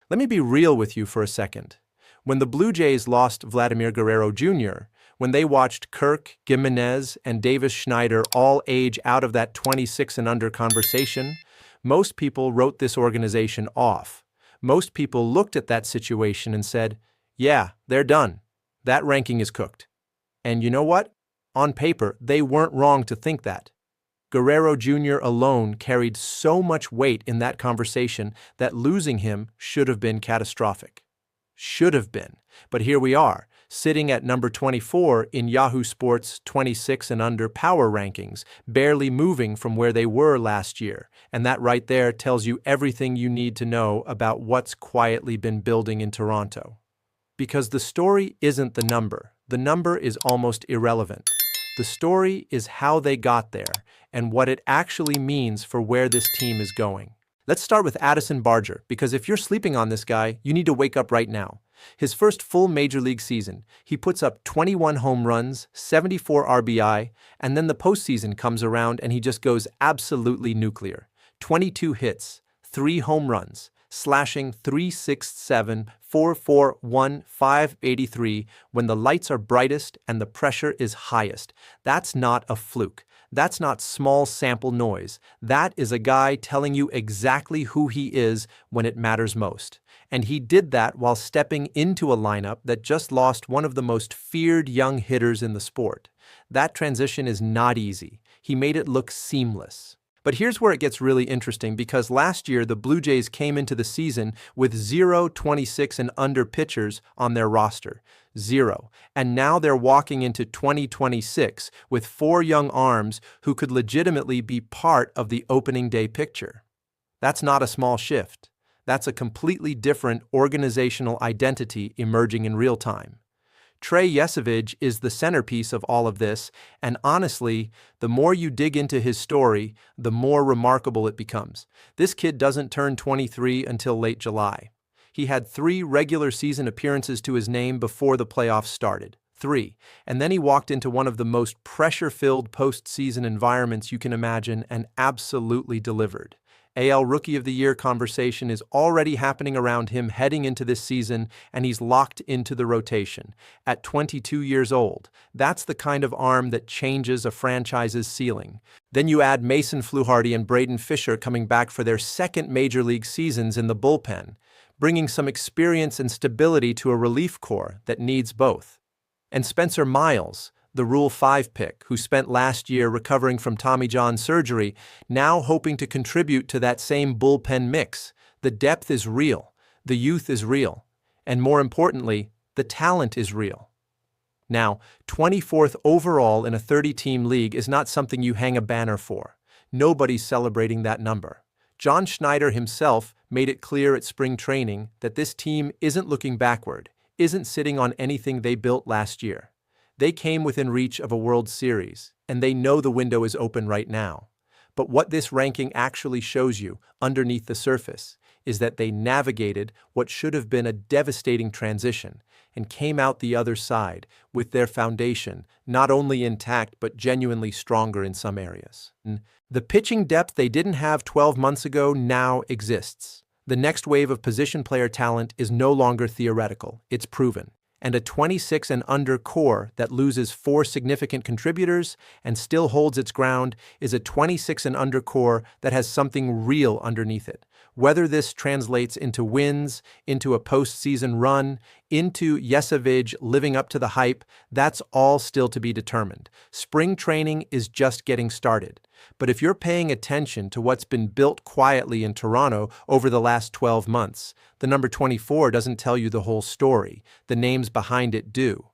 Let me be real with you for a second. When the Blue Jays lost Vladimir Guerrero Jr., when they watched Kirk, Gimenez, and Davis Schneider all age out of that 26 and under conversation, most people wrote this organization off. Most people looked at that situation and said, yeah, they're done. That ranking is cooked. And you know what? On paper, they weren't wrong to think that. Guerrero Jr. alone carried so much weight in that conversation that losing him should have been catastrophic. Should have been. But here we are, sitting at number 24 in Yahoo Sports' 26 and under power rankings, barely moving from where they were last year. And that right there tells you everything you need to know about what's quietly been building in Toronto. Because the story isn't the number. The number is almost irrelevant. The story is how they got there and what it actually means for where this team is going. Let's start with Addison Barger, because if you're sleeping on this guy, you need to wake up right now. His first full major league season, he puts up 21 home runs, 74 RBI, and then the postseason comes around and he just goes absolutely nuclear. 22 hits, 3 home runs, slashing .367, .441, .583 when the lights are brightest and the pressure is highest. That's not a fluke. That's not small sample noise. That is a guy telling you exactly who he is when it matters most. And he did that while stepping into a lineup that just lost one of the most feared young hitters in the sport. That transition is not easy. He made it look seamless. But here's where it gets really interesting, because last year the Blue Jays came into the season with 0 26 and under pitchers on their roster. 0. And now they're walking into 2026 with 4 young arms who could legitimately be part of the opening day picture. That's not a small shift. That's a completely different organizational identity emerging in real time. Trey Yesavage is the centerpiece of all of this, and honestly, the more you dig into his story, the more remarkable it becomes. This kid doesn't turn 23 until late July. He had 3 regular season appearances to his name before the playoffs started. 3. And then he walked into one of the most pressure-filled postseason environments you can imagine and absolutely delivered. AL Rookie of the Year conversation is already happening around him heading into this season, and he's locked into the rotation. At 22 years old, that's the kind of arm that changes a franchise's ceiling. Then you add Mason Fluharty and Braden Fisher coming back for their second major league seasons in the bullpen, bringing some experience and stability to a relief corps that needs both. And Spencer Miles, the Rule 5 pick, who spent last year recovering from Tommy John surgery, now hoping to contribute to that same bullpen mix. The depth is real, the youth is real, and more importantly, the talent is real. Now, 24th overall in a 30-team league is not something you hang a banner for. Nobody's celebrating that number. John Schneider himself made it clear at spring training that this team isn't looking backward, isn't sitting on anything they built last year. They came within reach of a World Series, and they know the window is open right now. But what this ranking actually shows you, underneath the surface, is that they navigated what should have been a devastating transition and came out the other side with their foundation not only intact but genuinely stronger in some areas. The pitching depth they didn't have 12 months ago now exists. The next wave of position player talent is no longer theoretical, it's proven. And a 26 and under core that loses 4 significant contributors and still holds its ground is a 26 and under core that has something real underneath it. Whether this translates into wins, into a postseason run, into Yesavage living up to the hype, that's all still to be determined. Spring training is just getting started. But if you're paying attention to what's been built quietly in Toronto over the last 12 months, the number 24 doesn't tell you the whole story. The names behind it do.